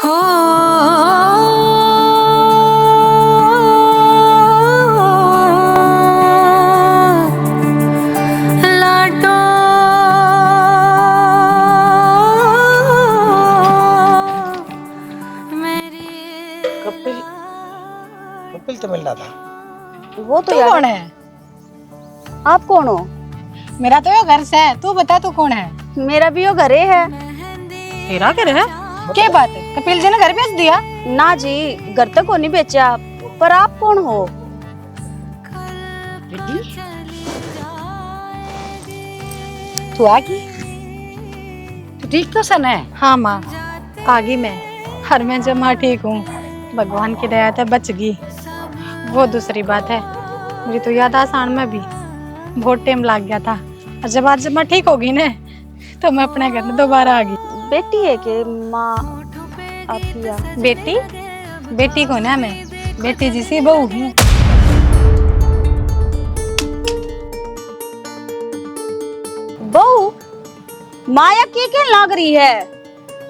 हो लाडो मेरी कपिल कपिल तो मिल रहा था। वो तो तू यार कौन है? आप कौन हो? मेरा तो ये घर से है, तू बता तू कौन है? मेरा भी वो घरे है। तेरा घर है? क्या बात है, कपिल जी ने घर बेच दिया? ना जी, घर तक को नहीं बेचा। पर आप कौन हो? तू आ गई? तू ठीक तो सन है? हाँ माँ, आ गई मैं। हर मैं जमा ठीक हूँ, भगवान की दया से बच गई। वो दूसरी बात है, मुझे तो याद आसान में भी बहुत टाइम लग गया था। और जब मैं ठीक हो गई ना, तो मैं अपने घर में दोबारा आ गई। बेटी है के माँ आपकी? बेटी? बेटी को ना, मैं बेटी जी सी बहू हूँ। बहू? माया के लाग रही है?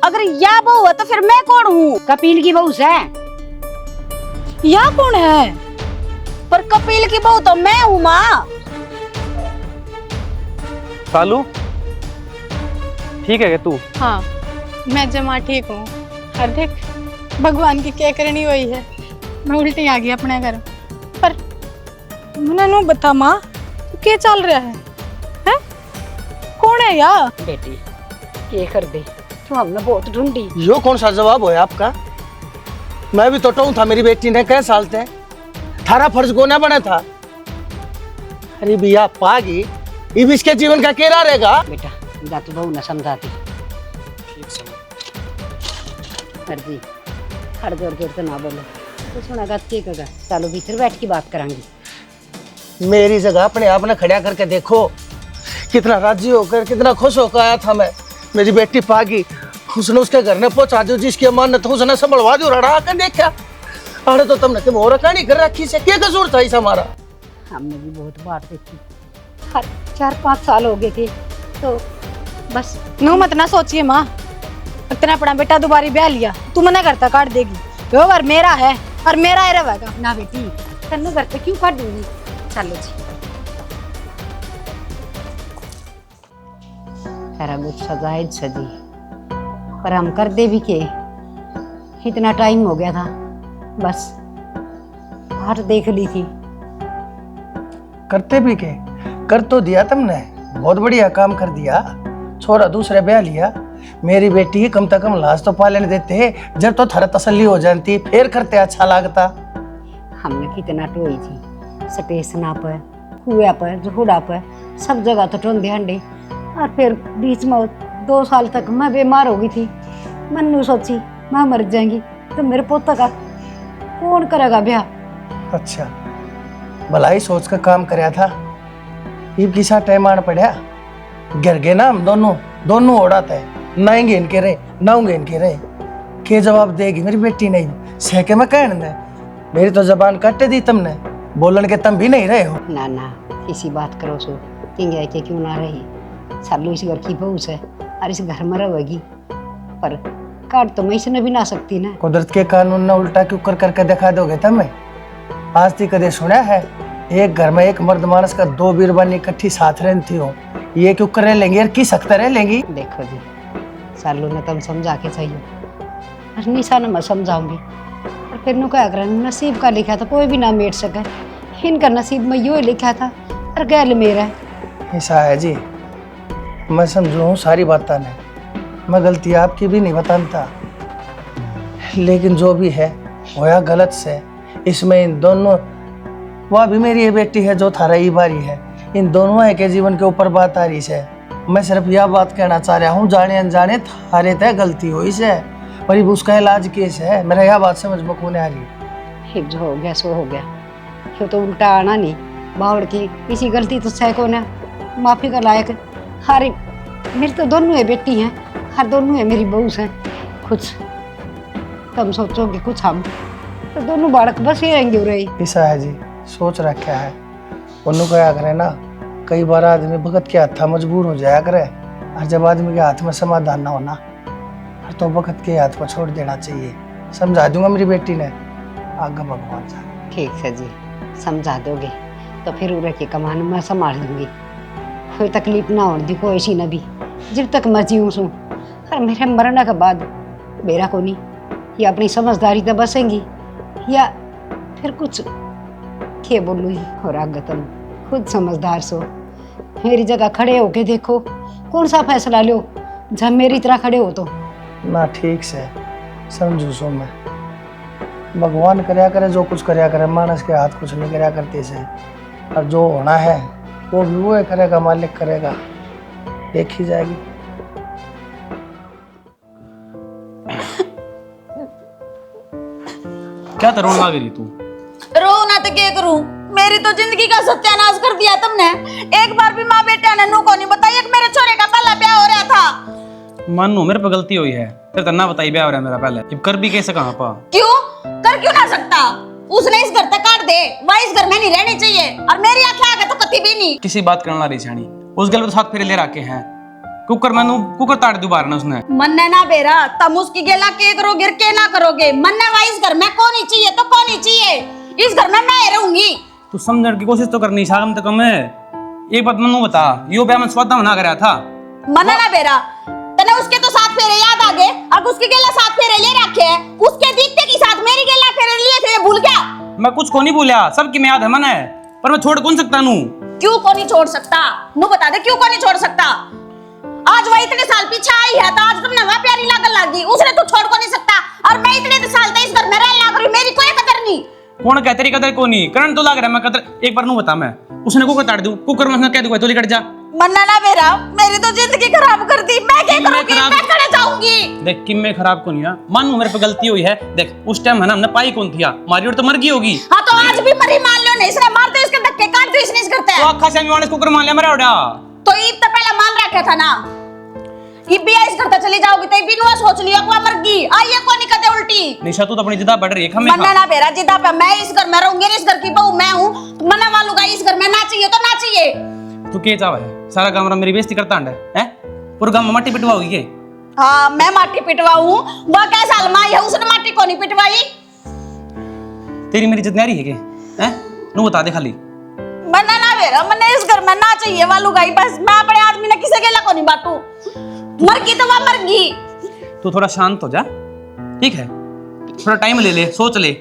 अगर या बहू है तो फिर मैं कौन हूँ? कपिल की बहू से। या कौन है? पर कपिल की बहू तो मैं हूँ माँ। सालू ठीक है क्या तू? हाँ, मैं जमा ठीक हूँ। और देख, भगवान की क्या करनी हुई है, मैं उल्टी आ गई अपने घर। पर मैंने नु बता माँ, क्या चल रहा है? हैं? कौन है या? बेटी ये कर दे, तू हमने बहुत ढूंढी। यो कौन सा जवाब होया आपका? मैं भी तो टों था, मेरी बेटी ने कई साल थे, थारा फर्ज को ना बना था। अरे भैया पागी, अब इसके जीवन का केरा रहेगा। बेटा जा तू बहू न समझाती। जी हर जोर जोर से ना बोलो, तो सुनेगा क्या कहेगा। चलो भीतर बैठ के बात करांगी। मेरी जगह अपने आप ने खड़ा करके देखो, कितना राजी होकर कितना खुश होकर आया था मैं। मेरी बेटी पागी, उसने उसके घर में पहुंचा दो, जिसकी अमानत उसने संभलवा दो। रड़ा कर देखा, अरे तो तुमने तुम और कहानी कर रखी से क्या कसूर था इस हमारा? हमने भी बहुत बात देखी, हर 4-5 साल हो गए थे, तो बस नु मत ना सोचिए माँ, इतना अपना बेटा दोबारा ब्याह लिया, तू मना करता काट देगी। वो घर मेरा है और मेरा ही रहेगा ना बेटी, तेन घर पे क्यों काट दूंगी। चलो जी, सारा गुस्सा जायज सजी, पर हम कर दे भी के। इतना टाइम हो गया था, बस हार देख ली थी। करते भी के कर तो दिया तुमने, बहुत बढ़िया काम कर दिया। छोरा दूसरे ब्याह लिया, मेरी बेटी कम से कम लाश तो पालने देते, जब तो थर तसल्ली हो जाती, फिर करते अच्छा लगता। हमने कितना टोई थी, स्टेशना पर, कुआ पर, झूड़ा पर, सब जगह तो टोन ध्यान दे। और फिर बीच में 2 साल तक मैं बीमार हो गई थी। मैंने सोची मैं मर जाएंगी तो मेरे पोता का कौन करेगा ब्याह। अच्छा, भलाई सोच कर काम कराया था। इब किसा टाइम आना पड़ा, गिर गए ना हम दोनों ओढ़ाते हैं, नाएंगे इनके रहे नाऊंगे इनके रहे। के जवाब देगी मेरी बेटी? नहीं सहके मैं कहने दे, मेरी तो जबान काटे दी तुमने, बोलन के तुम भी नहीं रहे हो। ना ना किसी बात करो सो तिंगे के क्यों ना रही। सालू इस घर की बहू है और इस घर में रहेगी, पर काट तो मैं इसने भी ना सकती ना। कुदरत के कानून ना उल्टा क्यों कर करके दिखा दोगे तुम्हें? आज तक कदे सुना है एक घर में एक मर्द मानस का 2 बीरबानी इकट्ठी साथ रहती हो? ये क्यों कर लेंगे यार, की सकता रह लेंगी? देखो जी, सालू ने तुम समझा के चाहिए और निशाना मैं समझाऊंगी। और फिर नु क्या करें, नसीब का लिखा था कोई भी ना मेट सके, इनका नसीब में यो लिखा था और गैल मेरा। ऐसा है जी, मैं समझू हूँ सारी बातें ने, मैं गलती आपकी भी नहीं बताता, लेकिन जो भी है होया गलत से। इसमें इन दोनों, वह भी मेरी ये बेटी है जो थारा ही बारी है, इन दोनों के जीवन के ऊपर बात आ रही है। मैं सिर्फ यह बात कहना चाह रहा हूँ, जाने अनजाने थारे तय गलती हुई से, पर उसका इलाज केस है। मेरा यह बात समझ में कौन आ रही? जो हो गया सो हो गया, क्यों तो उल्टा आना नहीं बावड़ की। किसी गलती तो सह को ना माफी का लायक। हर मेरी तो दोनों है बेटी हैं, हर दोनों है मेरी बहू से। कुछ तुम सोचोगे कुछ हम तो दोनों बालक बस ही रहेंगे रही। ऐसा है जी, सोच रखा है। उन्होंने कहा करे ना, कई बार आदमी भगत के हाथ मजबूर हो जाया करे, और जब आदमी के हाथ में समाधान ना होना तो वक्त के हाथ पर छोड़ देना चाहिए। समझा दूंगा मेरी बेटी ने, आगे भगवान जाने। ठीक है जी, समझा दोगे तो फिर उरे की कमान मैं संभाल दूंगी। कोई तकलीफ ना हो दी कोई सी न भी, जब तक मैं जीऊँ सूँ। और मेरे मरने के बाद मेरा को नहीं, या अपनी समझदारी तो बसेंगी या फिर कुछ क्या बोलूँ ही। और आगे तुम खुद समझदार सो, मेरी जगह खड़े होके देखो कौन सा फैसला लो जब मेरी तरह खड़े हो तो। ना ठीक से समझू सो मैं, भगवान करया करे जो कुछ करया करे, मानस के हाथ कुछ नहीं करया करते से। और जो होना है वो भी वो करेगा, मालिक करेगा, देख ही जाएगी। क्या तरोड़ लाग रही तू? रो ना तो क्या करूं, मेरी तो जिंदगी का सत्यानाश कर दिया तुमने। एक बार भी माँ बेटे ने नू को नहीं बताया कि मेरे छोरे का पहला ब्याह हो रहा था। मानो मेरे पे गलती हुई है, फिर तन्ना बताई ब्याह हो रहा है मेरा पहले। अब कर भी कैसे कहाँ पा? क्यों कर क्यों ना सकता? उसने इस घर तक काट दे, वह इस घर में नहीं रहनी चाहिए। और मेरी आंखें आगे तो कति भी नहीं। किसी बात करना रही सियाणी, उस गल तो साथ फेरे ले रखे हैं। कुकर मैनू कुकर ताड़ दोबारा ना उसने। मन्ने ना बेरा, तम उसकी गेला के करोगे के ना करोगे। मन्ने वह इस घर में कौन ही चाहिए तो कौन ही चाहिए, इस घर में मैं रहूंगी। तू समझने की कोशिश तो करनी शाम तक में। एक बात मनु बता, यो ब्याह मैं स्वादा मना कराया था। मन्ने ना बेरा, तने उसके तो साथ फेरे याद आ गए। अब उसकी गेला साथ फेरे ले रखे हैं, उसके दीकते की साथ मेरी गेला फेरे लिए थे, भूल गया? मैं कुछ को नहीं बोला, सबकी मैं याद है मन है, पर मैं छोड़ कौन सकता नू? क्यों को नहीं छोड़ सकता? नू बता दे क्यों को नहीं छोड़ सकता? आज वह इतने साल पीछे आई है तो आज तुमने वह प्यारी लागल लागी, उसने तो छोड़ को नहीं सकता। और मैं इतने साल तक इस घर में रहने लग रही, मेरी कोई कदर नहीं। कौन कह तेरी कदर को नहीं? करंट तो लग रहा है मैं कदर। एक बार नू बता, मैं उसने कुकर ताड़ दूं, कुकर में कह दूंगा तो निकट जा। मन्ना ना मेरा, मेरी तो जिंदगी खराब कर दी। मैं क्या करूंगी? मैं खड़े जाऊंगी। देख कि मैं खराब को नहीं, मानू मेरे पे गलती हुई है। देख उस टाइम है ना हमने पाई कौन थिया, मारी और तो मर गई होगी। हाँ तो आज भी मरी मान लो नहीं, इसने मारते इसके धक्के काटते इसने इस करते तो आखा से वाले कुकर मान लिया मेरा उड़ा। तो ईद तो पहले मान रखा था ना, ये भी इस करता चली जाओगी तो भी नुआ सोच लिया कि मर गई। आइए को नहीं कदे उल्टी। निशा तू तो अपनी जिदा बढ़ रही है। मन्ना ना बेरा जिदा पे मैं इस घर में रहूंगी, इस घर की बहू मैं हूं। मन्ना वालों का इस घर में ना चाहिए तो ना चाहिए। तू के चाव है? सारा गांव मेरी बेइज्जती करता है, पूरा गांव में माटी पिटवाओगी के? हाँ मैं माटी पिटवाऊं, वह क्या साल माई है उसने माटी को नहीं पिटवाई। तेरी मेरी इज्जत नहीं है के? नू बता दे खाली। मन्ना ना बेरा, मन्ने इस घर में ना चाहिए वालू गाई, बस मैं अपने आदमी ने किसे गेला को नहीं बांटू। मर गई तो वह मर गई। तू थोड़ा शांत हो जा, ठीक है? थोड़ा टाइम ले ले, सोच ले।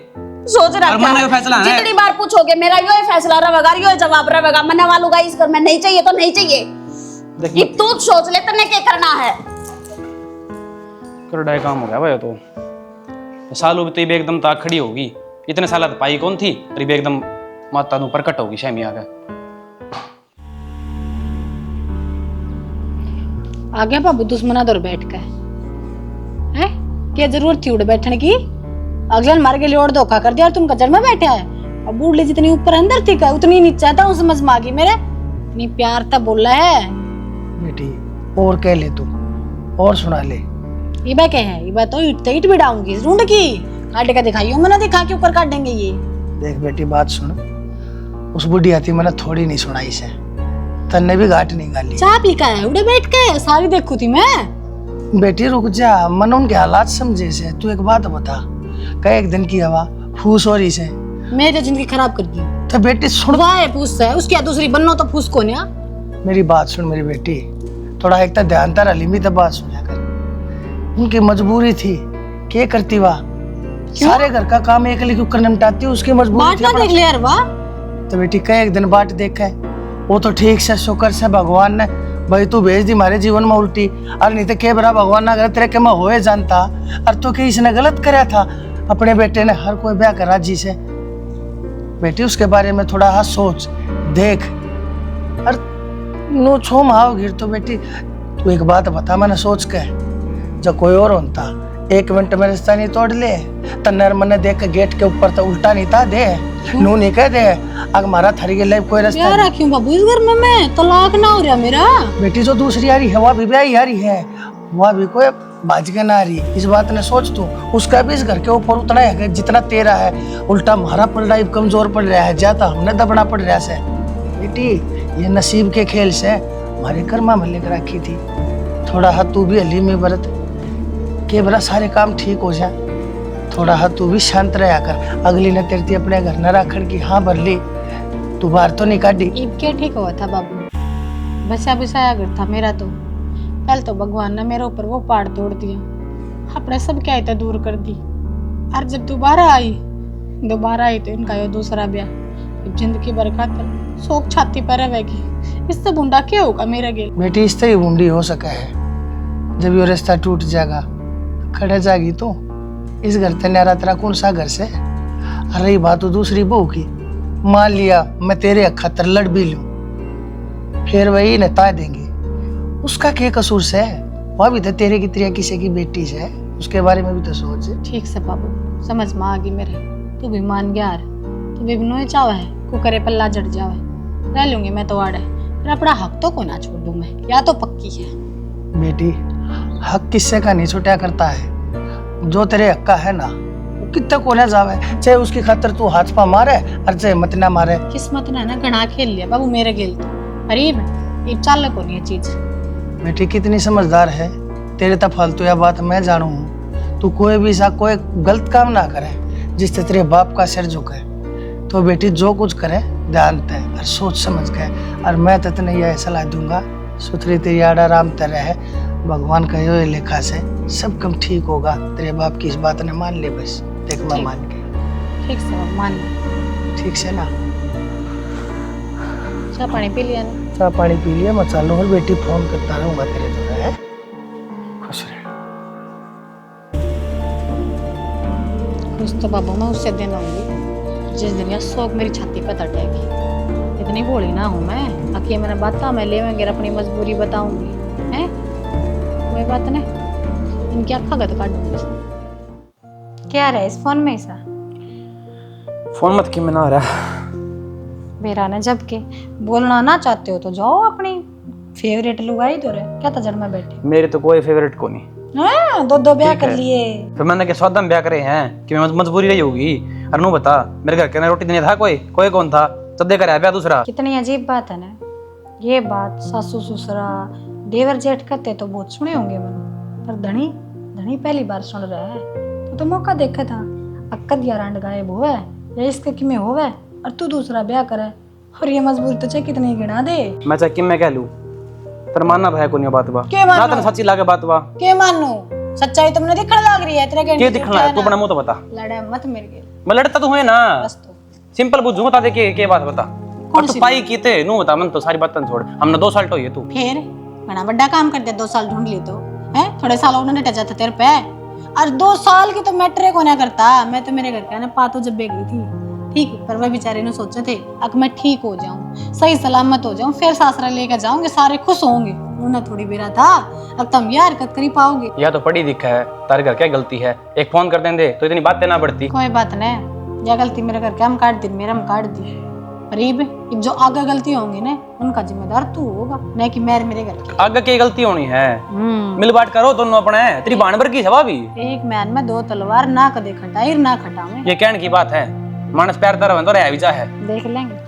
सोच रहा है फैसला है। जितनी बार पूछोगे मेरा यो फैसला रहेगा, यो जवाब रहेगा। मन्ना वालू गाई इस घर में नहीं चाहिए तो नहीं चाहिए। ये तू सोच ले तने क्या करना है। करड़ा काम हो गया भाई। तो सालों भी तो ये एकदम ताक खड़ी होगी। इतने साल तो पाई कौन थी, और ये एकदम माता नु प्रकट होगी शैमी आगे। आ गया बाबू दुश्मना दौर बैठ के है, क्या जरूरत थी उड़ बैठने की? अगले मार के लिए और धोखा कर दिया और तुम कचर में बैठे हैं। अब बूढ़ी जितनी ऊपर अंदर थी का उतनी नीचे था, उस समझ में आ गई मेरे। इतनी प्यार तब बोला है बेटी, और कह ले तू, और सुना ले। इबा क्या है? इबा तो ईट ईट भी डाऊंगी रूंड की काटे का दिखाइयो, मैंने दिखा के ऊपर काटेंगे ये। देख बेटी बात सुन, उस बुढ़ी आती मैंने थोड़ी नहीं सुनाई से, तन्ने भी घाट नहीं गाली। चाय पी का है उड़े बैठ के सारी देखू थी मैं। बेटी रुक जा, मन उनके हालात समझे से। तू एक बात बता, कई एक दिन की हवा फूस हो रही से मेरी जिंदगी खराब कर दी। तो बेटी सुन, है फूस है उसकी दूसरी बनना तो फूस को नहीं। मेरी बात सुन मेरी बेटी, थोड़ा एक ध्यान तारा लिमी तो बात सुना कर। उनकी मजबूरी थी, क्या करती वाह, सारे घर का काम एक क्यों करने निपटाती, उसकी मजबूरी थी। देख ले यार वाह। तो बेटी कई एक दिन बाट देखा है, वो तो ठीक से शुक्र से भगवान ने भाई तू भेज दी हमारे जीवन में उल्टी। और नहीं तो के बरा भगवान ना करे तेरे के मैं होए जानता। और तो कि इसने गलत कराया था अपने बेटे ने, हर कोई ब्याह करा जी से। बेटी उसके बारे में थोड़ा हाँ सोच देख। और नो छो माओ गिर तो बेटी तू एक बात बता, मैंने सोच के जब कोई और होता 1 मिनट में रिश्ता नहीं तोड़ ले, तन्नर मने देख के गेट के ऊपर तो उल्टा नहीं था दे, नू नहीं कह दे अगर मारा थरी के लिए कोई रास्ता यार क्यों बाबू इस घर में मैं तलाक ना हो रहा मेरा। बेटी जो दूसरी आ रही है वह भी ब्याही आ रही है, वह भी कोई बाज के ना आ रही। इस बात ने सोच तू, उसका भी इस घर के ऊपर उतना है जितना तेरा है। उल्टा मारा पड़ रहा है, कमजोर पड़ रहा है, ज्यादा हमने दबना पड़ रहा है। बेटी ये नसीब के खेल से हमारे कर्मा में लेकर रखी थी। थोड़ा हाथ तू भी हली में बरत कि बड़ा सारे काम ठीक हो जाए। थोड़ा हाँ तू भी शांत रहा कर। अगली ने तेरती अपने घर न राखण की हाँ भर ली, तू बाहर तो नहीं काटी। ईब क्या ठीक हुआ था बाबू, बसा बसाया घर था मेरा। तो कल तो भगवान ने मेरे ऊपर वो पहाड़ तोड़ दिया, अपने सब क्या इतना दूर कर दी। और जब दोबारा आई तो इनका ये दूसरा ब्याह। अब जिंदगी भर खातर शोक छाती पर रहेगी। इससे बुंडा क्या होगा मेरा गेल। बेटी इस तरह बूंदी हो सका है, जब ये रिश्ता टूट जाएगा खड़े जाएगी तो इस घर ते न्यारा तेरा कौन सा घर से। रही बात तो दूसरी बहू की, मान लिया मैं तेरे खातर लड़ भी लूं, फिर वही नता देंगे। उसका क्या कसूर से है, वह भी तो तेरे की तरह किसी की बेटी से है, उसके बारे में भी तो सोच। ठीक से बाबू समझ में आ गई मेरे। तू भी मान गया यार, तू भी बनोए चावा है कुकरे पल्ला जट जावे। रह लूंगी मैं तो आड़े, पर अपना हक तो को ना छोड़ दूं मैं, या तो पक्की है। बेटी हक किससे का नहीं छुटा करता है, जो तेरे हक का है ना वो कितना कोने जावे। चाहे उसकी खातर तू हाथ पा मारे और चाहे मत ना मारे। किस्मत ने ना घना खेल लिया बाबू मेरे गेल तो। अरीब ये चाल को नहीं है चीज। बेटी कितनी समझदार है, तेरे तब फालतू या बात मैं जानू हूँ। तू कोई भी सा कोई गलत काम ना करे जिससे तेरे बाप का सिर झुके। तो बेटी जो कुछ करे ध्यान ते और सोच समझ के। और मैं तो तने यह सलाह दूंगा, सुथरी तेरी आड़ आराम तरह है, भगवान का यो लेखा से सब कम ठीक होगा। तेरे बाप की इस बात ने मान ले, बस देख मैं मान के। ठीक से बाबू मान लिया। ठीक से ना, चाय पानी पी लिया ना? चाय पानी पी लिया, मैं चालू और बेटी फोन करता रहूंगा तेरे तो है। खुश रह। खुश तो बाबू मैं उससे दिन आऊंगी जिस दिन यह शौक मेरी छाती पर तटेगी। इतनी भोली ना हूँ मैं, आखिर मैंने बात मैं ले वगैरह अपनी मजबूरी बताऊंगी हैं। कोई बात नहीं, इनकी आँखा गद काट दूंगी। क्या रहा इस फोन में सा? फोन मत की मैं ना रहा मेरा ना, जबकि बोलना ना चाहते हो तो जाओ अपनी फेवरेट लुगाई तो रहे। क्या था जड़ में बैठे? मेरे तो कोई फेवरेट को नहीं। दो ब्याह कर लिए। फिर मैंने क्या सौदा में ब्याह करे हैं कि मैं मजबूरी रही होगी। और नू बता मेरे घर के ना रोटी देने था कोई कौन था, तब दे कर ब्याह दूसरा। कितनी अजीब बात है ना ये बात। सासू ससुरा देवर जेठ करते तो बहुत सुने होंगे मन, पर धनी पहली बार सुन रहा है। तो मौका देखा था, अक्कद या रांड गायब हुआ या इसके कि में होवे और तू दूसरा ब्याह करे। और ये मजबूरी तो चाहे कितनी गिना दे। मैं चाहे किम में कह लूं, पर मानना भाई को नहीं बात बा के मानो? ना तने सच्ची लागे बात बा के मानो? सच्चाई तुमने दिखने लग रही है तेरे के दिखना है? तू बड़ा मुंह तो बता। लड़े मत मेरे के। मैं लड़ता तो हुए ना, बस तो सिंपल बुझू बता दे के बात बता। और तू पाई कीते नू बता, मन तो सारी बातें छोड़। हमने 2 साल तो ये तू फिर बड़ा बड़ा काम कर दिया। 2 साल ढूंढ ली तो है, थोड़े साल उन्होंने टचा था तेरे पे। और 2 साल की तो मैटर को ना करता। मैं तो मेरे घर का ना पातो जब बे गई थी ठीक, पर वह बेचारे ने सोचे थे अब मैं ठीक हो जाऊं, सही सलामत हो जाऊं, फिर सासरा लेकर जाऊंगे, सारे खुश होंगे। उन्हें थोड़ी बेरा था, अब तुम ये हरकत करी पाओगे। या तो पढ़ी दिखा है, तारे घर क्या गलती है, एक फोन कर देंगे तो इतनी बातें ना बढ़ती। कोई बात नहीं, या गलती मेरे घर के हम काट दी, मेरा हम काट दी। गरीब अब जो आगे गलती होंगी ना उनका जिम्मेदार तू होगा, नहीं कि मेरे घर की। आगे की गलती होनी है, मिल बांट करो दोनों अपने। तेरी बाण भर की सवा भी एक मैन में 2 तलवार ना कदे खटाई ना खटाऊं। ये कहने की बात है, मानस प्यार तरह तो रह भी चाहे देख लेंगे।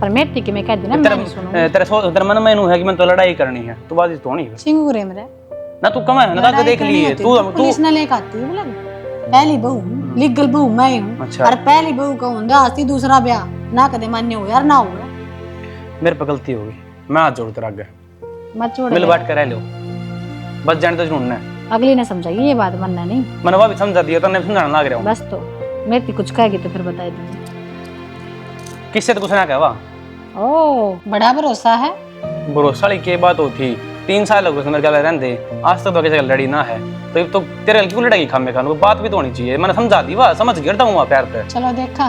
पर मैं ठीक है, मैं कह दी ना मैं नहीं सुनूंगी। तेरे मन में नू है कि मैं तो लड़ाई करनी है, तू बात तो नहीं है सिंगूरे मेरे ना। तू कमा है ना तो देख लिए तू पुलिस ना लेकर आती है बोला। पहली बहू लीगल बहू मैं हूं। अच्छा। और पहली बहू का होंगे आस्ती दूसरा ब्याह ना कदे मान्य हो यार ना हो। मेरे पे गलती होगी, मैं हाथ जोड़ तेरा आगे। मत छोड़, मिल बांट कर रह लो, बस जाने तो ढूंढना है। अगली ने समझाई ये बात मानना नहीं। मैंने वो भी समझा दिया तो मैं समझाने लग रहा हूं। बस तो मेरी कुछ कहेगी तो फिर बता दीजिए। किससे तो कुछ ना कहवा। ओ बड़ा भरोसा है। भरोसा वाली की बात होती। 3 साल हो गए मेरे गले रहते, आज तक तो किसी लड़ी ना है, तो तो तेरे हल्की क्यों लड़ेगी खामे खान? बात भी तो होनी चाहिए। मैंने समझा दी, वाह समझ गिरता हूँ प्यार पे। चलो देखा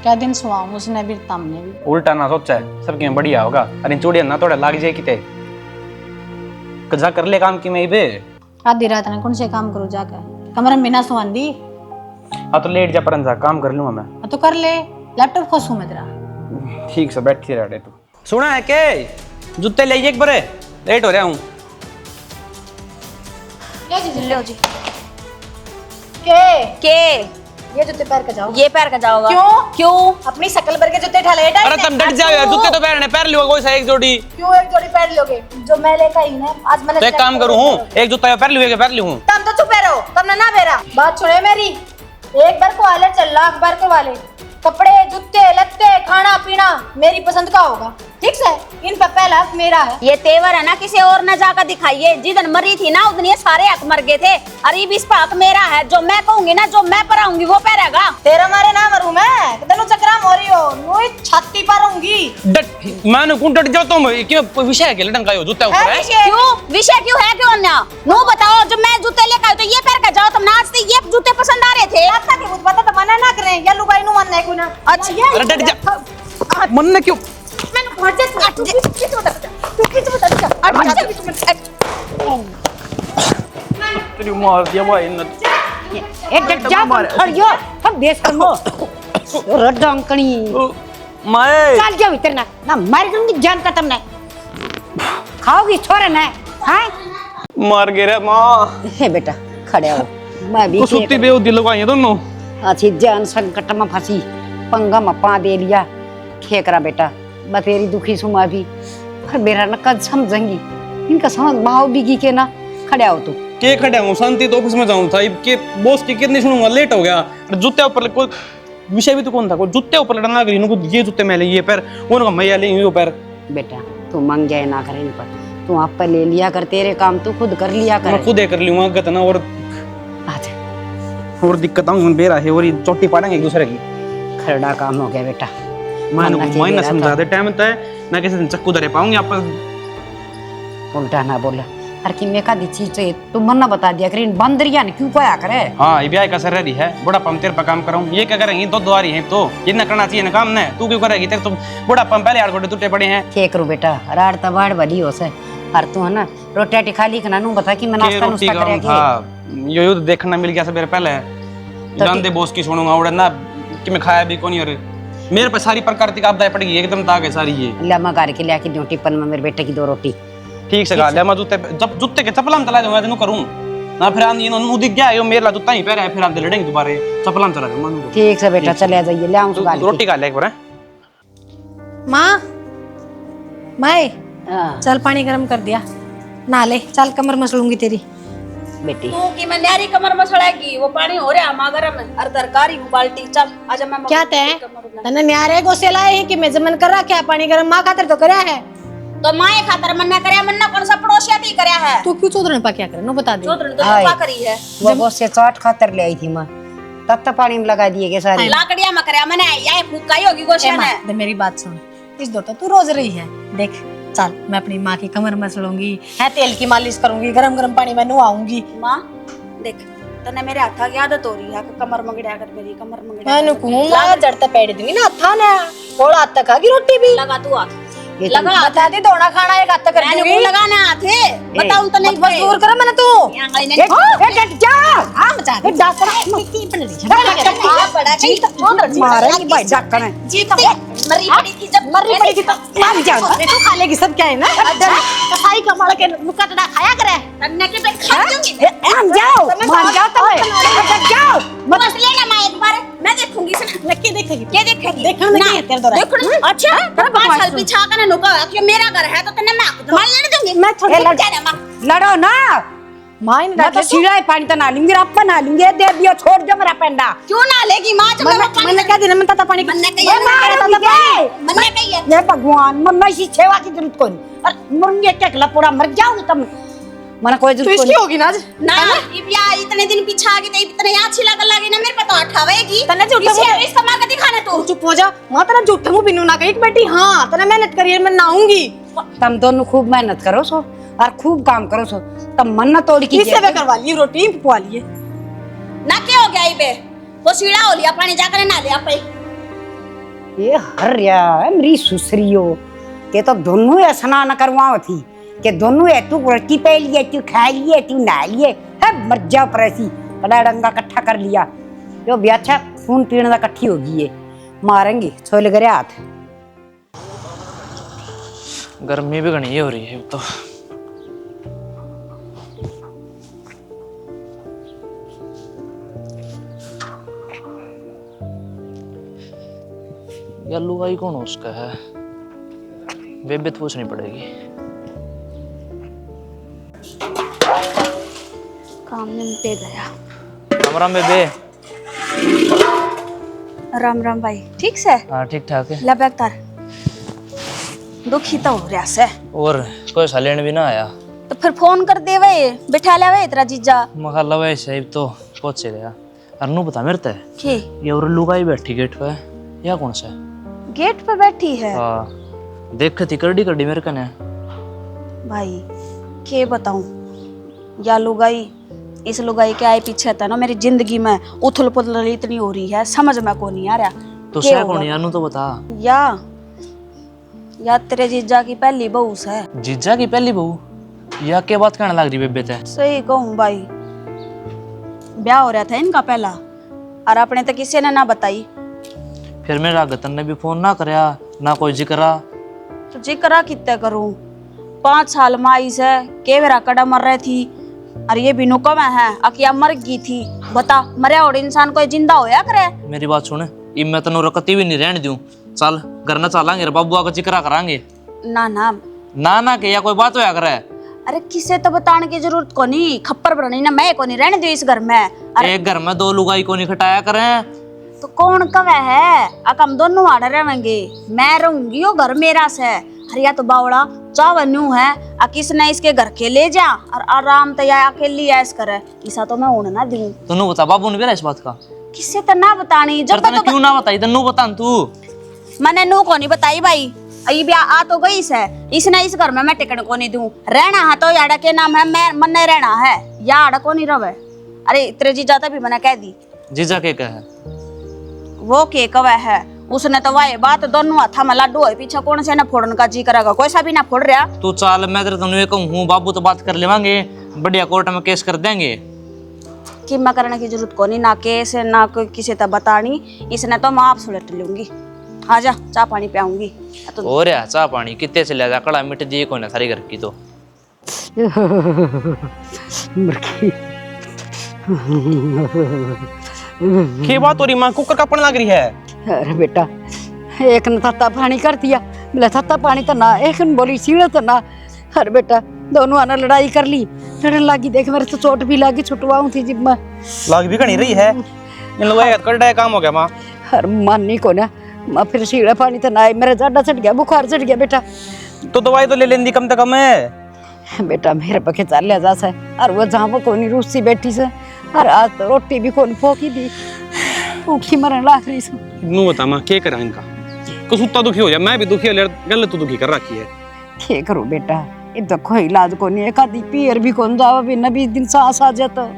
क्या दिन सुहाऊं उसने भी तमने भी। उल्टा ना सोचा है, सबके में बढ़िया होगा। अरे चूड़िया ना थोड़ा लाग जाए किते कजा कर ले काम की में बे। आधी रात ने कौन से काम करूं जाकर कमरे में बिना सुहान दी। हाँ तो लेट जा परन जा, काम कर लूंगा मैं। तो कर ले, लैपटॉप खोसूं मैं तेरा। ठीक से बैठी रह तू। सुना है के जूते ले एक बरे लेट हो रहा हूँ। क्या चीज लो जी। के ये जूते पैर का जाओ। ये पैर का जाओगा। क्यों अपनी शकल भर के जूते ढाले। अरे तुम डट जाओ यार, जूते तो पैर लियो कोई सा एक जोड़ी। क्यों एक जोड़ी पैर लोगे? जो मैं लेकर आई ना आज मैंने तो एक काम करूँ, एक जूता पैर लियो पैर लियो। तुम तो चुप हो तुमने ना बेरा बात सुने मेरी। एक बार को वाले चल लाख बार को वाले कपड़े जूते लत्ते खाना पीना मेरी पसंद का होगा, ठीक है। इन पर पहला हक मेरा है। ये तेवर है ना किसी और न जाकर दिखाइए। जिधन मरी थी ना उधन ये सारे हक मर गए थे। अरे इस पर हक मेरा है। जो मैं कहूंगी ना, जो मैं पराऊंगी वो पहरेगा। तेरा मारे ना मरूं मैं, तेनू चक्रा मोरी हो नुई छाती पर रहूंगी। डट मैंने कौन डट जाता हूं? क्यों कोई विषय है? लटंका हो जूता ऊपर है। क्यों विषय क्यों है? क्यों अन्य नो बताओ। जब मैं जूते लेकर आऊं तो ये पहन कर जाओ। तुम नाचते ये जूते पसंद आ रहे थे। आपका क्या पता तो मना ना करें या लुगाई नु मन नहीं कोई ना। अच्छा अरे डट जा। मन ने क्यों? मैंने हट जा तू किस बता तेरी मार दिया भाई ने। ए डट जा खड़ियो हम बेस करमो रडंकणी माए चल जाओ इधर ना ना मार दूंगी जानता तुमने खाओगी छोरे ना हैं मार गए रे मां। हे बेटा खड़े हो मैं भी को सुत्ती बेउद्दी लगाई दोनों। अच्छी जान संकट में फंसी पंगा में पा दे लिया खेकरा बेटा बतेरी दुखी सुमा भी पर मेरा न कद समझेंगी इनका समझ भाव बिगी के ना खड़े हो तू के खड़ा हूं शांति तो ऑफिस में जाऊं था के बॉस की कितनी सुनूंगा लेट हो गया। जूते ऊपर कोई विषय भी तो कौन था? कोई जूते ऊपर लड़ना करी इनको ये जूते मैं ले ये पैर उनको मैं ले ये पैर। बेटा तू मंग जाए ना करे इन पर तू आप पर ले लिया कर तेरे काम तू खुद कर लिया कर मैं खुद ही कर लूंगा गत ना और आजा और दिक्कत आऊं बेरा है और चोटी पाड़ेंगे एक दूसरे की। खरड़ा काम हो गया बेटा मैं ना समझा दे टाइम तय ना किसी दिन चक्कू धरे पाऊंगी आप उल्टा ना बोला हर की में का दी चीज चाहिए तू मन ना बता दिया करीन बंदरिया ने क्यों पाया करे। हां ये ब्याह का सर रही है बड़ा पम तेरे पे काम करूं ये क्या करेंगी दो द्वारी है तो ये ना करना चाहिए ना काम ना तू क्यों करेगी तेरे तो बड़ा पम पहले यार गोटे टूटे पड़े हैं। के करू बेटा राड़ तबाड़ बड़ी हो से और तू है ना रोटी टी खा ली खाना नु बता कि मैं नाश्ता नुस्ता करेगी। हां यो युद्ध देखना मिल गया सबेरे पहले जान दे बॉस की सुनूंगा उड़ा ना कि मैं खाया भी कोनी और मेरे पे सारी प्रकार की आपदाएं पड़ेगी एकदम ताके सारी ये लम्मा कर के लेके ड्यूटी पर में मेरे बेटे की 2 रोटी ठीक से गा ले मैं जूते जब जूते के चपलाम चला दूंगा तेनु करूं ना फिर आन इनो दिख गया यो मेरे ला जूता ही पहरे है फिर आप लड़ेंगे दोबारा चपलाम चला दूंगा मानो ठीक से बेटा चले जाइए ले आऊं सुबह रोटी खा ले एक बार माँ माए हां चल पानी गर्म कर दिया नहा ले चल कमर मसलूंगी तेरी बेटी तू की मैं न्यारी कमर मसड़ेगी वो पानी हो रहा मां गरम है और तरकारी हूं बाल्टी चल आजा मैं क्या तय तने न्यारे गोसे लाए हैं कि मैं जमन कर रहा क्या पानी गर्म माँ खातर तो करया है तो माए खातर मन्ना करया मन्ना कौन सा पड़ोसिया भी करया है। तू क्यों चौधरी पा क्या करे नो बता दे। चौधरी तो क्या करी है वो बस से चाट खातर ले आई थी मां तब तक पानी में लगा दिए के सारी लाकड़िया में करया मैंने ये फूकाई होगी गोशिया ने। दे मेरी बात सुन इस दो तो तू रोज रही है देख चल मैं अपनी माँ की कमर मसलूंगी है तेल की मालिश करूंगी गरम गरम पानी में नहाऊंगी। मां देख तने मेरे हाथा की आदत हो रही है कमर मंगड़िया कर मेरी कमर मंगड़िया मैंने कहूंगा जड़ता पेड़ दूंगी ना था ना थोड़ा हाथ तक आगी रोटी भी लगा तू हाथ ये लगा बता दे दोना खाना एक हाथ तक कर मैंने दूंगी को लगाना हाथ है बताऊं तो नहीं बस दूर कर मैंने तू ए डट जा हां बचा दे डाकरा की बन रही हां बड़ा की चौधरी मारे की भाई डाकरा जीते मरी पड़ी की जब मरनी पड़ेगी तो मार जाऊंगा तू खा लेगी सब क्या है ना कसाई कमाल के मुकटड़ा खाया करे तन्ने के पे खा दूंगी मान जाओ डट जाओ बस ले ना मां एक बार मैं देखूंगी से नक्की देखेगी क्या देखेगी देखने में नहीं है तेरे दौरान देखो अच्छा तेरा 5 साल पीछा का नुका कि मेरा घर है तो तन्ने मैं मान लेने दूंगी मैं थोड़ी जाने मां लड़ो ना मां इन मैं तो सीधा पानी तो ना लूंगी आप ना लूंगी दे दियो छोड़ दो मेरा पेंडा क्यों ना लेगी मां जब मैंने क्या दिन में ताता पानी मन्ने मन्ने कहिए ये भगवान मन्ना इसी सेवा की जरूरत कोई और मुर्गे टेकला पूरा मर जाओगे तुम मना कोई तो जरूरत इसकी होगी ना आज ना या इतने दिन पीछे आ गई तो इतने अच्छी लगन लगी ना मेरे पे तो अठावेगी तन्ने झूठे मुंह इसका मार के दिखाना तू चुप हो जा मां तेरा झूठे मुंह बिनु ना कही बेटी हां तने मेहनत करिए मैं नहाऊंगी तुम दोनों खूब मेहनत करो सो और खूब काम करो सो तब मन ना तोड़ की इससे वे करवा लिए रोटी पकवा लिए ना क्या हो गया इबे वो सीढ़ा हो लिया पानी जाकर ना लिया पे ये हरिया मेरी सुसरियो के तो दोनों ही स्नान करवाओ थी के दोनों है तू रोटी पे लिए तू खा लिए तू नहा लिए है मर जाओ पर ऐसी बड़ा डंगा इकट्ठा कर लिया जो भी अच्छा खून पीने का इकट्ठी होगी ये मारेंगे छोले करे हाथ गर्मी भी घनी हो रही है तो या लुगाई कौन उसका है बेबे तो पूछनी पड़ेगी। काम सामने पे गया। राम राम बेबे। राम राम भाई, ठीक से? हाँ ठीक ठाक है। ले बैग तार। दुखी तो हो रहा से। और कोई सालेन भी ना आया। तो फिर फोन कर दे वे, बिठा ले वे तेरा जीजा। मखाला वैसे ही तो पहुंचे गया। अरनू बता मेरे ते के ये और लुगाई बैठी गेट पे, या कौन सा? गेट पे बैठी है। हाँ देख थी करडी करडी मेरे कने। भाई के बताऊं, या लुगाई, इस लुगाई के आए पीछे था ना मेरी जिंदगी में उथल पुथल इतनी हो रही है, समझ में को नहीं आ रहा। तो के सह होगा? कौन यानू तो बता। या तेरे जीजा की पहली बहू है। जीजा की पहली बहू? या क्या बात कहने लग रही बेबे ते? सही कहूं भाई, ब्याह हो रहा था इनका पहला, और अपने तो किसी ने ना बताई। फिर मेरा गतन ने भी फोन ना करया, ना कोई जिक्रा। तो जिक्र कितने करूं, 5 साल माई से के मेरा कड़ा मर रही थी, और ये भी नुकम है अकिया मर गई थी। बता, मरे और इंसान कोई जिंदा होया करे? मेरी बात सुन, इब मैं तनु रकती भी नहीं रहने दूं। चल घर ना चलांगे, बाबू का जिक्रा करांगे। ना ना ना ना के या कोई बात होया करे? अरे किसे तो बताने की जरूरत को नहीं, खप्पर बनानी ना मैं को नहीं रहने दो इस घर में। अरे एक घर में 2 लुगाई को नहीं खटाया करें। तो कौन कवे है, अक हम दोनों आड़े रहेंगे, मैं रहूंगी वो घर मेरा से। हरिया तो बावड़ा चावन्यू है, आ किसने इसके घर के ले जा और आराम तैयार अकेली ऐस करे, इसा तो मैं होने ना दूं। तनु बता, बाबू ने भी इस बात का? किसे तो ना बतानी, जब तने क्यों ना बताई? तनु बता तू। मैंने नू को नहीं बताई भाई, अभी भी आ तो गई से, इसने इस घर में मैं टिकट को नहीं दूं। रहना है तो याड़ा के नाम है, मैं मन नहीं रहना है, याड़ा को नहीं रवे। अरे तेरे जीजा तो भी मैंने कह दी। जीजा के कहे? वो के कवे है, उसने तो वाए बात दोनों हाथा में लड्डू है, पीछे कौन से ना फोड़न का जी करेगा, कोई सा भी ना फोड़ रहा। तू चाल, मैं तेरे तनु कहूं, बाबू तो बात कर लेवांगे, बढ़िया कोर्ट में केस कर देंगे। कीमा करने की जरूरत को नहीं, ना केस ना कोई किसी तक बतानी, इसने तो मैं आप सुलट लूंगी। आजा चाय पानी पियाऊंगी। तो और या चाह पानी कितने से ले जा, कड़ा मिट दी को ना थारी घर की तो। की बात हो रही मां, कुकर कपन लग रही है? अरे बेटा, एक ने तत्ता पानी कर दिया, बोला तत्ता पानी तो ना, एक ने बोली सीढ़े तो ना। अरे बेटा, दोनों आना लड़ाई कर ली, लड़ने लगी। देख मेरे तो चोट भी लगी, छुटवाऊं थी जिब में। लाग भी कहीं रही है, इन लोगों का कर काम हो गया मां। हर माननी को ना, मैं फिर सीढ़े पानी तो ना आए, मेरा जाडा चढ़ गया, बुखार चढ़ गया बेटा। तो दवाई तो ले लेंदी कम से कम है। बेटा मेरे पके चल जा से, और वो जहाँ पर कोनी रूसी बैठी से, और आज तो रोटी भी कोनी फोकी दी, भूखी मरन लाग रही से। नू बता मां, क्या करा इनका? कुछ उत्ता दुखी हो जाए, मैं भी दुखी हो, गलत तो दुखी कर रखी है। क्या करूं बेटा, इधर कोई इलाज कोनी है, कदी पीर भी कौन जावा भी न 20 दिन सांस आ जाता।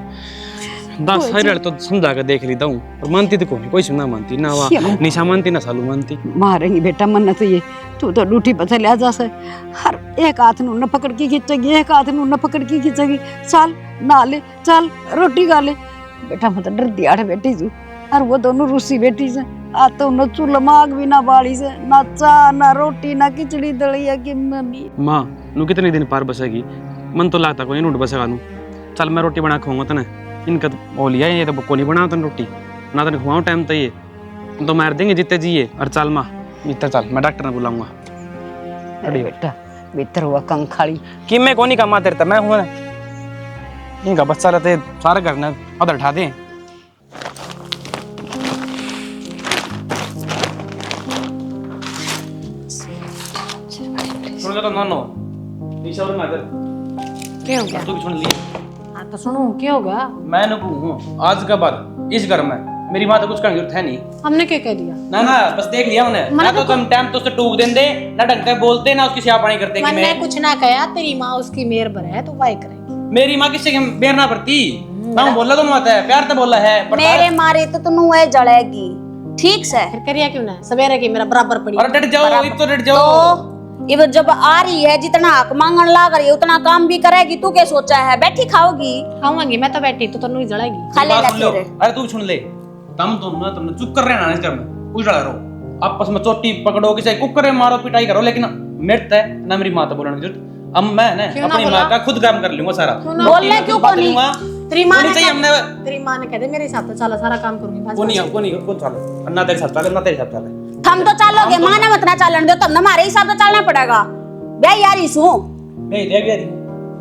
10 हर तो समझा कर देख लेता हूँ, और मानती तो कौन, कोई सुना मानती ना, वा निशा मानती ना सालू मानती। मारेंगी बेटा, मन तो ये तू तो डूठी पता ले जा से, हर एक हाथ नू न पकड़ के खींचेगी, एक हाथ नू न पकड़ के खींचेगी। चल ना ले, चल रोटी खा ले बेटा। मैं तो डर दिया बेटी जू, और वो दोनों रूसी बेटी से, आ तो न चूल्हा माग भी ना बाड़ी से, ना चाह ना रोटी ना खिचड़ी दलिया की मम्मी। माँ नू कितने दिन पार बसेगी? मन तो लगता कोई नूट बसेगा नू। चल मैं रोटी बना खाऊंगा तने, इनका तो ओ लिया, ये तो बको नहीं बनाओ तन रोटी ना, तने खुआऊं टाइम तो ये तो मार देंगे जितने जिए। और चल माँ इतना चल, मैं डॉक्टर ने बुलाऊंगा। अरे बेटा भीतर हुआ कंखाली कि मैं कौन ही कमा तेरे मैं हूँ, इनका बच्चा रहते सारे घर ने उधर उठा दे। सुन ले तो नानो निशा और मैं क्या हो गया? तू भी सुन ली। हाँ तो सुनो, क्या होगा? मैं न हूँ आज के बाद इस घर में मेरी माँ तो कुछ करने की जरूरत है नहीं। हमने क्या कह दिया? ना ना बस देख लिया उन्हें, ना तो तुम टाइम तो उससे टूक देंदे, ना ढंग से बोलते, ना उसकी सेवा पानी करते। कि मैंने मैं कुछ ना कहा, तेरी माँ उसकी मेहर भर है तो वाई करेंगे। मेरी माँ किससे बेर ना पड़ती, ना बोला तो आता है, प्यार तो बोला है, पर मेरे मारे तो तनु है जलेगी, ठीक से। फिर करिया क्यों ना, सवेरे की मेरा बराबर पड़ी। और डट जाओ, एक तो डट जाओ। तो ये जब आ रही है, जितना हक मांगन लाग रही है उतना काम भी करेगी। तू क्या सोचा है, बैठी खाओगी? खाऊंगी मैं तो बैठी, तो तन्नू ही जड़ेगी। खा ले बात सुन लो। रे। अरे तू सुन ले, तुमने चुप कर रहना इस घर में, उजड़ा रहो आपस में, चोटी पकड़ो, किसी कुकर मारो, पिटाई करो, लेकिन मेरे तय ना मेरी माँ तो बोलने की जरूरत। अब मैं ना अपनी माँ का खुद काम कर लूंगा सारा। बोलने क्यों को नहीं? तेरी माँ ने चाहिए हमने, तेरी माँ ने कह दे मेरे हिसाब से चला, सारा काम करूंगी। बस कौन चले, ना तेरे साथ चले, ना तेरे साथ चले। हम तो चलोगे, माना मत ना चलन दो, तुमने हमारे हिसाब से चलना पड़ेगा। बे यार इसू नहीं देख यार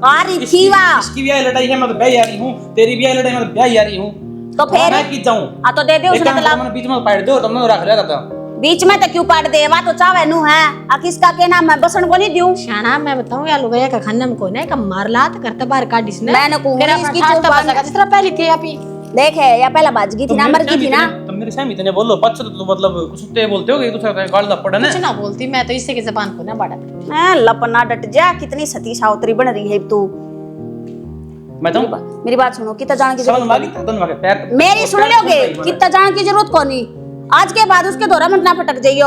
आ रही थी वहाँ। इसकी भी आई लड़ाई है, मैं तो ब्याह आ रही हूँ, तेरी भी आई लड़ाई, मैं तो ब्याह आ रही हूँ। तो फिर मैं की जाऊँ? आ तो दे दे उसने तलाक। मैंने बीच में पाड़ दो, तुमने रख लिया था। बीच में तो क्यों पाड़ दे, वहाँ तो चावे नू है। आ किसका के नाम मैं बसन को नहीं दूं। शाना मैं बताऊं या लुगाया का खाना में कोई नहीं का मार लात करता बाहर काट इसने। मैंने कहूंगी इसकी इसकी चुप जुबान- जिस तरह पहली थी आप ही देखे या पहला बाजगी थी ना, मर गई थी ना। तुम मेरे सामने इतने बोलो, बच्चे तो मतलब कुछ उत्ते बोलते हो कि दूसरा गाल लपड़ है ना। कुछ ना बोलती, मैं तो इससे की जबान को ना बाड़ा। मैं लपना डट जा, कितनी सती सावत्री बन रही है तू। मैं तो मेरी बात सुनो, कितना जान की समझ जरूरत मांगी था दोनों के पैर। मेरी सुन लोगे, कितना जान की जरूरत कोनी। आज के बाद उसके दौरा मत ना फटक जाइयो।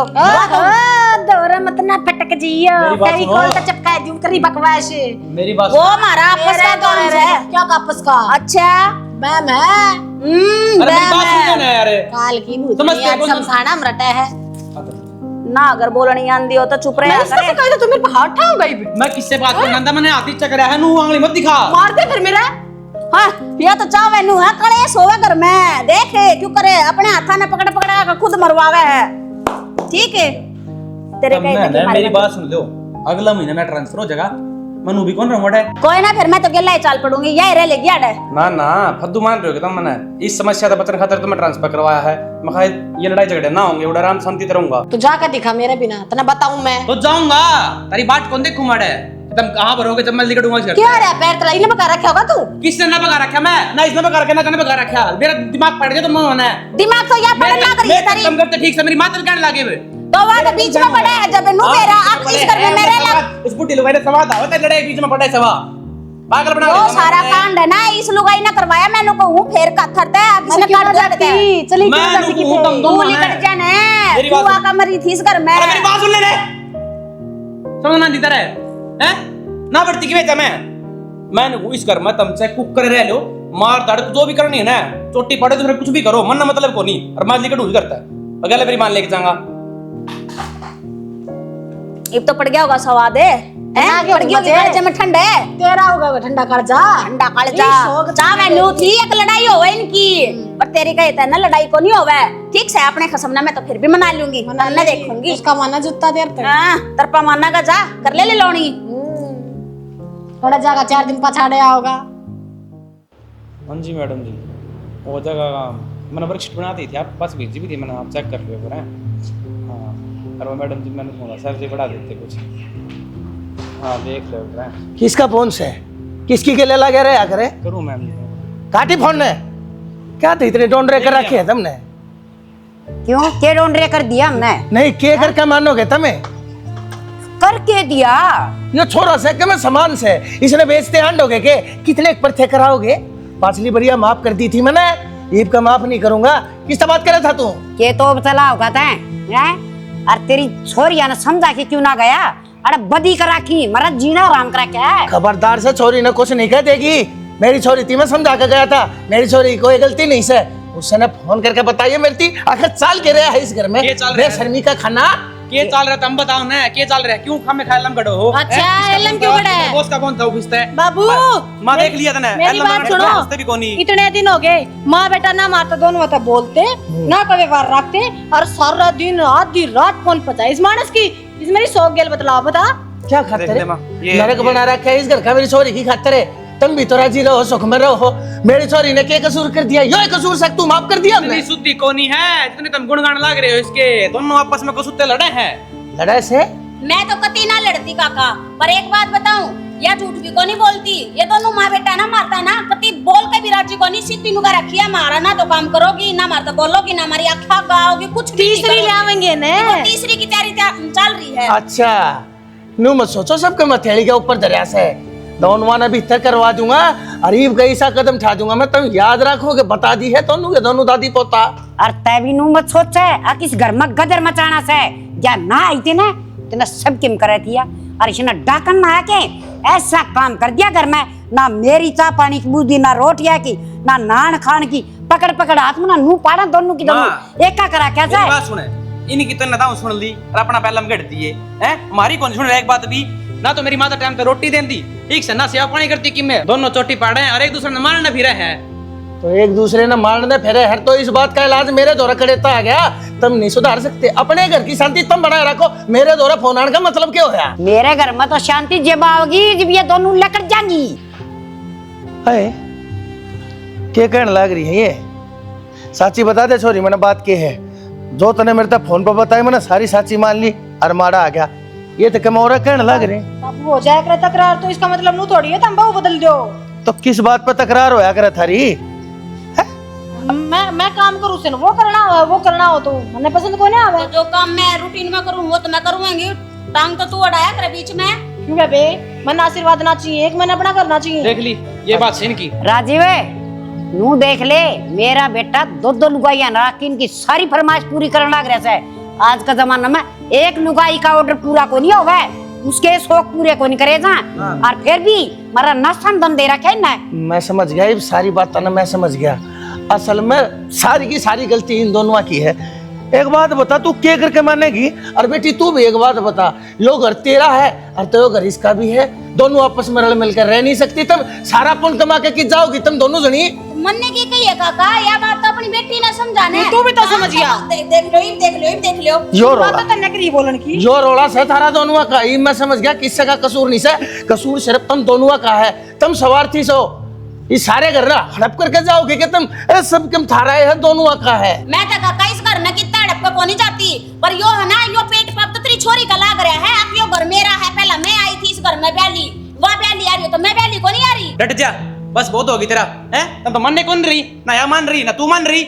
दौरा मत ना फटक जियो, मेरी बात कहीं सुनो। कौन का चपका है करी बकवास। मेरी बात वो हमारा आपस का दौर है। क्या आपस का? अच्छा मैं अरे मेरी बात सुन ना यार। काल की मुंह समझते आज हो कौन- समसाना मरता है। ना अगर बोलनी आंदी हो तो चुप रहे। मैं इससे कही तो तुम मेरे पे हाथ उठाओ गई भी। मैं किससे बात करना था, मैंने हाथी चकरा है, नू आंगली मत दिखा। मार दे फिर मेरा। हाँ ये तो चावे नू है, कलेश होवे घर में। देखे क्यों करे, अपने हाथा ने पकड़ पकड़ा कर खुद मरवावे है। ठीक है तेरे तब कहे मैं तक ना, मारे मेरी बात सुन लो, अगला महीना मैं ट्रांसफर हो जाएगा। मनु भी कौन रंगोट है? कोई ना, फिर मैं तो गेला ही चाल पड़ूंगी, यही रह लेगी अड़े। ना ना फद्दू मान रहे हो कि तुम, मैंने इस समस्या का बचने खातिर तो मैं ट्रांसफर करवाया है। मैं कहा ये लड़ाई झगड़े ना होंगे, उड़ा आराम शांति से रहूंगा। तू जाकर दिखा मेरे बिना, तना बताऊं मैं। तो जाऊंगा, तारी बात कौन देखूं माड़े? तुम कहां पर होगे जब मैं लिखड़ूंगा इस घर क्या रे पैर तला इने बका रखा होगा तू? किसने ना पका रखा? मैं ना इसने पका रखा, ना कने पका रखा। मेरा दिमाग पड़ गया तो मैं है। दिमाग तो यहाँ पड़े ना करिए तारी। तुम करते ठीक से मेरी मात्र कहने लगे वे। तो वहाँ तो बीच में पड़े है, जब नू मेरा आप इस घर में मेरे लग इस बुड्ढी लोग ने सवाद आवत है, लड़ाई बीच में पड़े सवा पागल बना वो सारा कांड है ना इस लुगाई ने करवाया। मैंने कहूँ फेर का थरते है, किसने क्यों काट जाती? जाती। चली मैं क्यों जाती नुकू किते? तुम तू दोनों लिकट हैं। जाने, मेरी तू बात सुन। आका मरी थी इस घर में। अरे मेरी बात सुन ले रे, समझना नहीं तरह हैं ना बढ़ती की बेटा। मैंने इस घर में तुमसे कुक करे रह लो, मार दाड़ जो भी करनी है ना, चोटी पड़े तो फिर कुछ भी करो, मन ना मतलब को नहीं। और मार लिकट करता है, अगले मेरी मान लेके जाऊंगा। अब तो पड़ गया होगा सवाद है, पड़ गया होगा कालजे में ठंडे। तेरा होगा वो ठंडा कर जा। ठंडा कालजा जा मैनू थी एक लड़ाई होवे इनकी, पर तेरी कहता है ना लड़ाई को नहीं होवे। ठीक से अपने खसमना में तो फिर भी मना लूंगी, मैं देखूंगी। उसका माना जूता देर तक हाँ तरपा माना का जा कर ले लौनी। थोड़ा जागा 4 दिन पछाड़े आओगा। हाँ जी मैडम जी, वो जगह मैंने वर्कशीट बनाती थी, आप पास भेजी भी थी, मैंने आप चेक कर लिया पूरा। हाँ और वो मैडम जी मैंने थोड़ा सैलरी बढ़ा देते कुछ। हाँ देख लो पूरा। किसका फोन से किसकी के ले लगे रहे करे करूँ मैम? काटी फोन ने क्या थे इतने डोंडरे कर रखे है तुमने? क्यों के डोंडरे कर दिया हमने? नहीं के करके मानोगे तुम्हें? करके दिया। ये छोरा से के मैं सामान से इसने बेचते आंडोगे के कितने पर थे कराओगे? पाछली बढ़िया माफ कर दी थी मैंने, ईब का माफ नहीं करूंगा। किससे बात करे था तू? के तो चला होगा तैं हैं? और तेरी छोरिया ने समझा के क्यों ना गया? अरे बदी करा की मरा जीना आराम करा क्या है? खबरदार से छोरी ने कुछ नहीं कह देगी। मेरी छोरी थी, मैं समझा के गया था। मेरी छोरी कोई गलती नहीं से, उसने फोन करके बताइए मेरी थी आखिर चाल के रहा है इस घर में ये चाल रहा है। बेशर्मी का खाना। के चाल रहा तुम बताओ ना, के चाल रहा है? क्यों खामे खाए लम गड़ो हो? अच्छा, एलम क्यों गड़ा है? बॉस का कौन था ऑफिस है? बाबू मां देख लिया तने, मेरी बात सुनो, हंसते भी कोनी। इतने दिन हो गए माँ बेटा ना मारते दोनों तो बोलते ना कभी बार रखते और सारा दिन आधी रात फोन पता इस मानस की इस मेरी सौग गेल बतलाओ बता क्या देख खातर ले माँ, ये- नरक बना रखा है इस घर का मेरी छोरी की खातर है। तुम भी तो राजी रहो, सुख में रहो। मेरी छोरी ने क्या कसूर कर दिया? यो कसूर से तू माफ कर दिया हमने। इतनी शुद्धि कोनी है जितने तुम गुणगान लाग रहे हो इसके। दोनों आपस में कुछ लड़े हैं। लड़ाई से मैं तो कती ना लड़ती काका, पर एक बात बताऊं, या झूठ भी को नहीं बोलती। ये दोनों माँ बेटा ना मारता ना, कती बोल के भी राजी को नहीं। सीधी नुका रखी है, मारा ना तो काम करोगी, ना मारता बोलोगी, ना हमारी आँखा गाओगी, कुछ भी नहीं तीसरी ले करोगी। आवेंगे ने वो तीसरी की तैयारी चल रही है। अच्छा नू मत सोचो सबके मथेली के ऊपर दरिया से दोनों वाना भीतर करवा दूंगा। अरीब का ऐसा कदम उठा दूंगा मैं, तुम याद रखोगे। बता दी है दोनों के दोनों दादी पोता। और तै भी नू मत सोच है किस घर में गदर मचाना से या ना आई थी ना तेना सब किम करे थिया। और इसने डाकन ना आके ऐसा काम कर दिया घर में, ना मेरी चाह पानी की बूंदी, ना रोटिया की, ना नान खान की। पकड़ पकड़ हाथ में ना नू पाड़ा दोनों की दोनों माँ, एक का करा क्या मेरी बात सुने, इनकी तो नदाऊ सुन ली और अपना पहला गड़ दिए हैं। हमारी कौन सुन रहा है? एक बात भी ना, तो मेरी माता टाइम पे रोटी देती ठीक से, ना सेवा पानी करती कि मैं दोनों चोटी पाड़े हैं और एक दूसरे ने मारने फिरे हैं। तो एक दूसरे ने मारने फिरे हर, तो इस बात का इलाज मेरे द्वारा कड़ेता आ गया। तुम नहीं सुधार सकते। अपने घर की शांति तुम बनाए रखो, मेरे द्वारा फोन आने का मतलब क्या होया? मेरे घर में तो शांति जब आओगी जब ये दोनों लकड़ जाएंगी। है क्या कहने लग रही है ये? साची बता दे छोरी, मैंने बात की है जो तने मेरे तक फोन पर बताई, मैंने सारी साची मान ली और मारा आ गया। ये तो कमौरा कहने लग रहे। अब हो जाए कर तकरार तो इसका मतलब नू थोड़ी है तुम बहू बदल दो। तो किस बात पर तकरार होया करे थारी? मैं काम करूँ से वो करना हो तो मैंने पसंद को नहीं आवे। तो जो काम मैं रूटीन में करूँ वो तो मैं करूँगी, टांग तो तू अड़ाया करे बीच में। क्यों बे, मन आशीर्वाद ना चाहिए, एक मन अपना करना चाहिए। देख ली ये बात सीन की। राजीव नू देख ले, मेरा बेटा दो लुगाइया ना कि इनकी सारी फरमाइश पूरी करने लग रहा है। आज का जमाना में एक लुगाई का ऑर्डर पूरा को नहीं होगा, उसके शौक पूरे को नहीं करे जा। और फिर भी मारा नसन दम दे रखा है ना। मैं समझ गया, ये सारी बात ना मैं समझ गया। असल में सारी की सारी गलती इन दोनों की है। एक बात बता, तू क्या करके मानेगी? और बेटी तू भी एक बात बता, यो घर तेरा है और तो घर इसका भी है, दोनों आपस में रल मिलकर रह नहीं सकती। तुम सारा पुण्य कमा के कि जाओगी तुम दोनों जनी? मन्ने की कही है काका, यह बात तो अपनी बेटी ने समझाने। तू भी तो समझ गया। देख लो। यो रोला, बात तो नकली बोलन की। जो रोला से थारा दोनों का, ये मैं समझ गया किससे का कसूर नहीं से, कसूर सिर्फ तुम दोनों का है। तुम स्वार्थी सो, ये सारे घर ना हड़प करके जाओगे कि तुम सब कम थारा है, दोनों का है। मैं तो काका इस घर में कितना हड़प का नहीं जाती, पर यो है ना, यो पेट पर तो तेरी छोरी का लाग रहा है। अब यो घर मेरा है, पहला मैं आई थी इस घर में ब्याली, वहाँ ब्याली आ रही हो तो मैं ब्याली को नहीं आ रही। डट जा, बस बहुत होगी तेरा है। तुम तो मानने कौन रही ना, या मान रही ना तू मान रही।